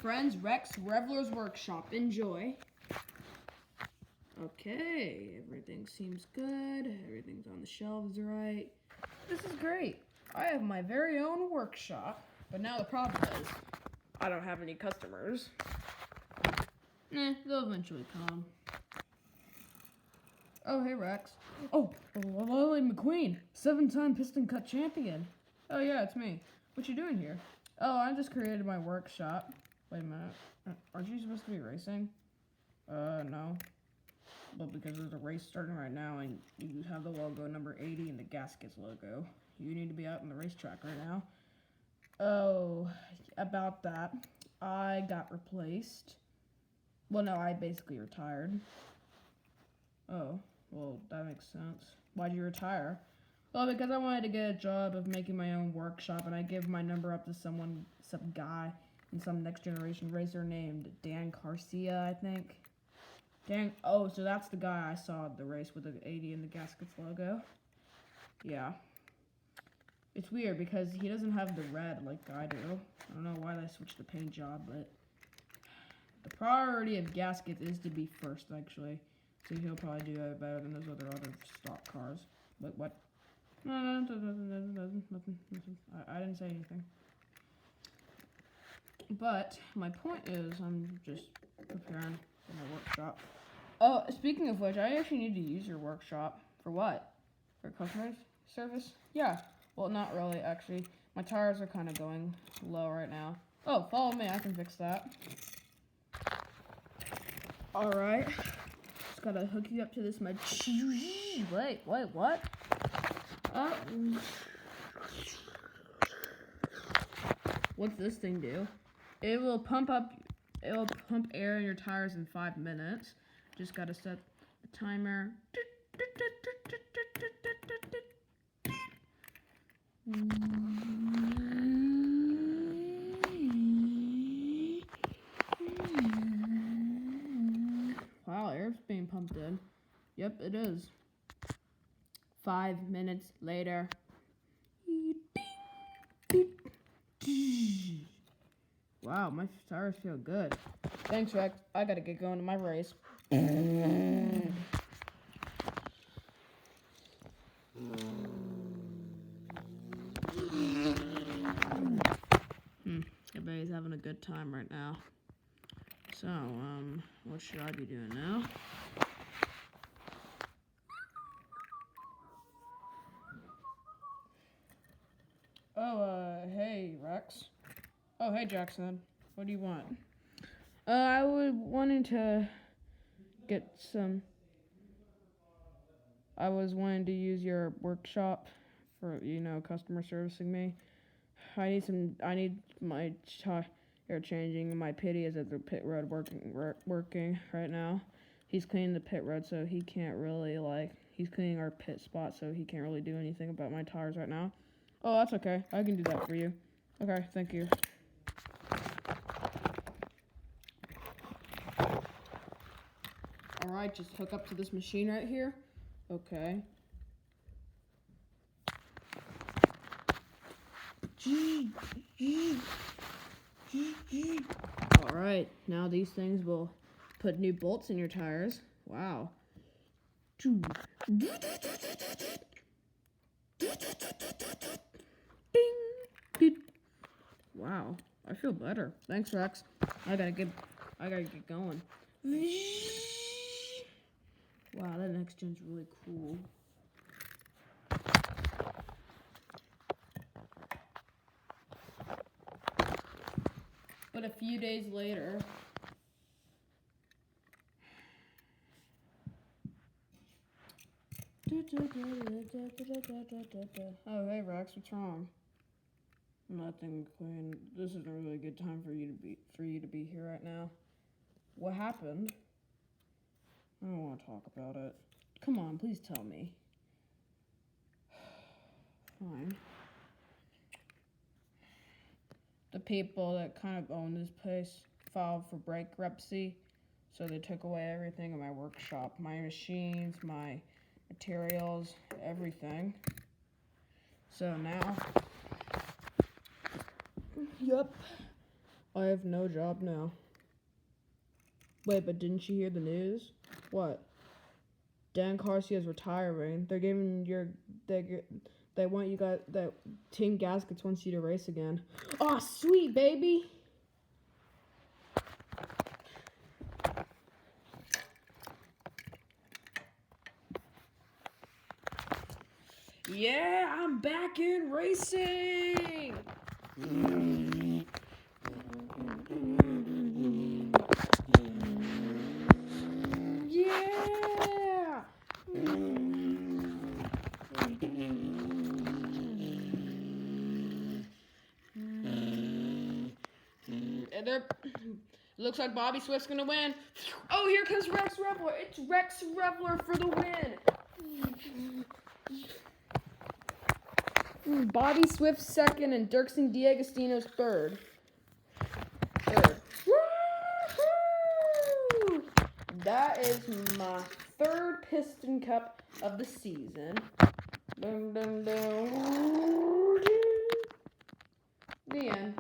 Friends, Rex, Revler's workshop. Enjoy. Okay, everything seems good. Everything's on the shelves right. This is great. I have my very own workshop. But now the problem is, I don't have any customers. They'll eventually come. Oh, hey, Rex. Oh, Lily McQueen, 7-time Piston Cup champion. Oh, yeah, it's me. What you doing here? Oh, I just created my workshop. Wait a minute. Aren't you supposed to be racing? No. But because there's a race starting right now and you have the logo number 80 and the gaskets logo, you need to be out on the racetrack right now. Oh, about that. I got replaced. Well, no, I basically retired. Oh, well, that makes sense. Why'd you retire? Well, because I wanted to get a job of making my own workshop, and I give my number up to some guy in some next generation racer named Dan Garcia, I think. Oh, so that's the guy I saw at the race with the 80 and the gaskets logo. Yeah. It's weird because he doesn't have the red like I do. I don't know why they switched the paint job, but the priority of gaskets is to be first, actually. So he'll probably do that better than those other stock cars. Wait, what? No, nothing. I didn't say anything. But my point is, I'm just preparing for my workshop. Oh, speaking of which, I actually need to use your workshop. For what? For customer service? Yeah. Well, not really, actually. My tires are kind of going low right now. Oh, follow me. I can fix that. Alright. Just gotta hook you up to this Wait, what? What's this thing do? It will pump air in your tires in 5 minutes. Just gotta set the timer. Wow, air's being pumped in. Yep, it is. 5 minutes later. Wow, my tires feel good. Thanks, Rex. I gotta get going to my race. Everybody's having a good time right now. So, what should I be doing now? Oh, hey, Rex. Oh, hey, Jackson. What do you want? I was wanting to use your workshop for, customer servicing me. I need my tire changing. My pity is at the pit road working right now. He's cleaning the pit road, so he can't really, he's cleaning our pit spot, so he can't really do anything about my tires right now. Oh, that's okay. I can do that for you. Okay, thank you. Alright, just hook up to this machine right here. Okay. Alright, now these things will put new bolts in your tires. Wow. Bing. Wow, I feel better. Thanks, Rex. I gotta get going. Wow, that next gen's really cool. But a few days later, oh, hey, Rex, what's wrong? Nothing, Queen. This isn't really a good time for you to be here right now. What happened? I don't want to talk about it. Come on, please tell me. Fine. The people that kind of own this place filed for bankruptcy, so they took away everything in my workshop. My machines, my materials, everything. So now, yep, I have no job now. Wait, but didn't you hear the news? What? Dan Garcia is retiring. They're giving they want you guys, that Team Gaskets wants you to race again. Aw, sweet, baby! Yeah, I'm back in racing! Yeah! And there, looks like Bobby Swift's gonna win. Oh, here comes Rex Revler. It's Rex Revler for the win. Bobby Swift second and Dirksen D'Agostino's third. Woo-hoo! That is my third Piston Cup of the season. Dun, dun, dun. The end.